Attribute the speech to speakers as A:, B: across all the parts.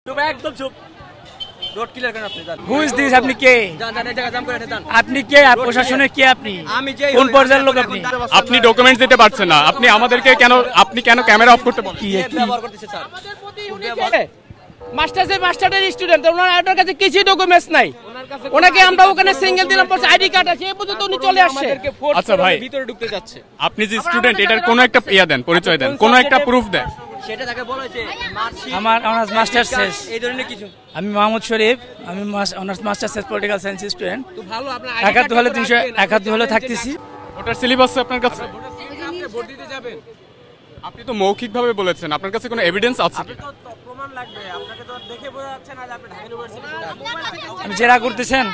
A: একদম চুপ। Road clear করেন আপনি যান।
B: Who is this? আপনি কে?
A: যান যান, এই জায়গা জাম করে যান।
B: আপনি কে? প্রশাসনের কে আপনি?
A: আমি যে
B: কোন পর্যায়ের লোক আপনি?
C: আপনি ডকুমেন্টস দিতে পারছেন না, আপনি আমাদেরকে কেন ক্যামেরা অফ করতে বলেন?
B: কি
A: ব্যবহার করতেছে স্যার।
D: আমাদের প্রতি উনি কে? মাস্টারের স্টুডেন্ট, ওনার কাছে কিছু ডকুমেন্টস নাই। ওনাকে আমরা ওখানে সিঙ্গেল দিলাম, পরে আইডি কার্ড আছে, এই পর্যন্ত উনি চলে আসছে।
C: আচ্ছা ভাই,
A: ভিতরে ঢুকতে যাচ্ছে।
C: আপনি যে স্টুডেন্ট, এটার কোনো একটা দেন, পরিচয় দেন, কোনো একটা প্রুফ দেন।
A: সেটা তাকে বলেছে মার্কশিট,
B: আমার অনার্স মাস্টার্স শেষ।
A: এই ধরনের কিছু।
B: আমি মাহমুদ শরীফ, আমি অনার্স মাস্টার্স শেষ পলিটিক্যাল সায়েন্স স্টুডেন্ট।
D: তো ভালো, আপনার
B: 71 হলে 371 হলে থাকতেছি।
C: ওটার সিলেবাস আপনার কাছে?
D: আপনি ভোট দিতে যাবেন?
C: আপনি তো মৌখিকভাবে বলেছেন, আপনার কাছে কোনো এভিডেন্স আছে কি?
A: প্রমাণ লাগবে, আপনাকে তো দেখে বোঝা যাচ্ছে না যে আপনি ঢাকা ইউনিভার্সিটি।
B: আমি জেরা করতেছেন,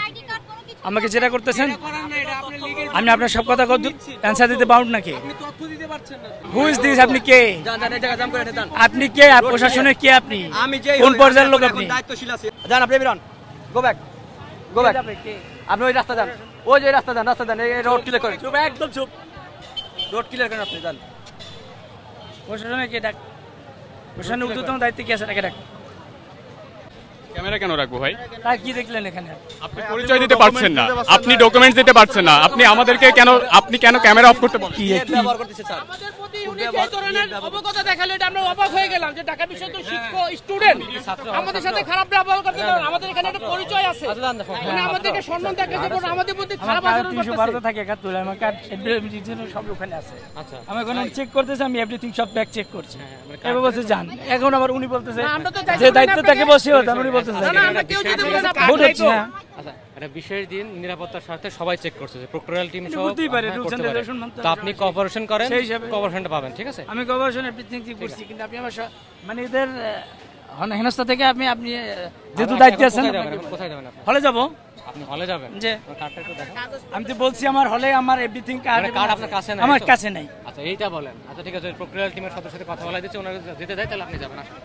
B: আমাকে জেরা করতেছেন।
D: করার না, এটা আপনার লিগ্যাল।
B: আমি আপনার সব কথা অ্যান্সার দিতে বাউন্ড নাকি?
D: আপনি তথ্য দিতে পারছেন না।
B: Who is this? আপনি কে?
A: যান যান, এই জায়গা জাম করে যান।
B: আপনি কে? প্রশাসনের কে আপনি?
A: আমি যে
B: কোন পর্যায়ের লোক আপনি?
A: দায়িত্বশীল আছি। যান আপনি বেরোন, গো ব্যাক, গো ব্যাক। আপনি ওই রাস্তা যান, ওই যে রাস্তা যান, এই রোড ক্লিয়ার করেন। চুপ, একদম চুপ। রোড ক্লিয়ার করেন আপনি যান।
B: প্রশাসনের কে ডাক? প্রশাসনের ঊর্ধ্বতন দায়িত্বে কি আছে? তাকে ডাক।
C: ক্যামেরা কেন রাখবো ভাই?
B: তার কি দেখলেন এখানে?
C: আপনি পরিচয় দিতে পারছেন না, আপনি ডকুমেন্টস দিতে পারছেন না, আপনি আমাদেরকে কেন ক্যামেরা অফ করতে বলেন?
B: কি
A: ব্যবহার করতেছে স্যার।
D: আমাদের প্রতি উনি যে ধরনের অবগতা দেখালো, এটা আমরা অবাক হয়ে গেলাম যে ঢাকা বিশ্ববিদ্যালয়ের শিক্ষক স্টুডেন্ট আমাদের সাথে খারাপ ব্যবহার করতে পারেন। আমাদের এখানে একটা পরিচয় আছে, উনি আমাদেরকে সম্মান দেখাচ্ছে, বলে আমাদের প্রতি খারাপ আচরণ করতেছে।
B: 312 থাকে 71 আমার কার্ড সব ওখানে আছে। আমি এখন চেক করতেছি, আমি এভরিথিং সব ব্যাক চেক করছি। এবার বলতে যান, এখন আবার উনি বলতেছে
D: আমরা তো
B: যে দায়িত্ব তাকে বসিয়ে হতেন, উনি বলতেছে
D: না না, আমরা কেউ দিতে পারি না।
B: ভোট হচ্ছে না।
E: আচ্ছা, এটা বিশেষ দিন, নিরাপত্তার স্বার্থে সবাই চেক করছে, প্রক্টোরিয়াল টিম সহ
B: বুঝতেই পারে,
E: হ্যাঁ,
B: rules and
E: করতে পারে।
B: regulation মানতে
E: তো
B: হবে।
E: আপনি কোঅপারেশন করেন,
B: সেই হিসাবে।
E: কোঅপারেশনটা পাবেন, ঠিক আছে?
B: আমি গবেষণা এভরিথিং চেক করছি, কিন্তু আপনি আমার মানে এদের হেনস্থা থেকে আপনি যেহেতু দায়িত্বে আছেন,
E: কোথায় যাবেন আপনি?
B: হলে যাব।
E: আপনি হলে যাবেন?
B: যে
E: আপনার কার্ডটা একটু দেখান।
B: আমি তো বলছি আমার হলে আমার এভরিথিং কার্ড
E: কার্ড আপনার কাছে নাই?
B: আমার
E: তো?
B: কাছে নাই।
E: আচ্ছা, এইটা বলেন। আচ্ছা ঠিক আছে, প্রক্টোরিয়াল টিমের সদস্যের সাথে কথা বলা দিচ্ছে, ওনারা যেতে দেয়, তাহলে আপনি যাবেন। আসুন।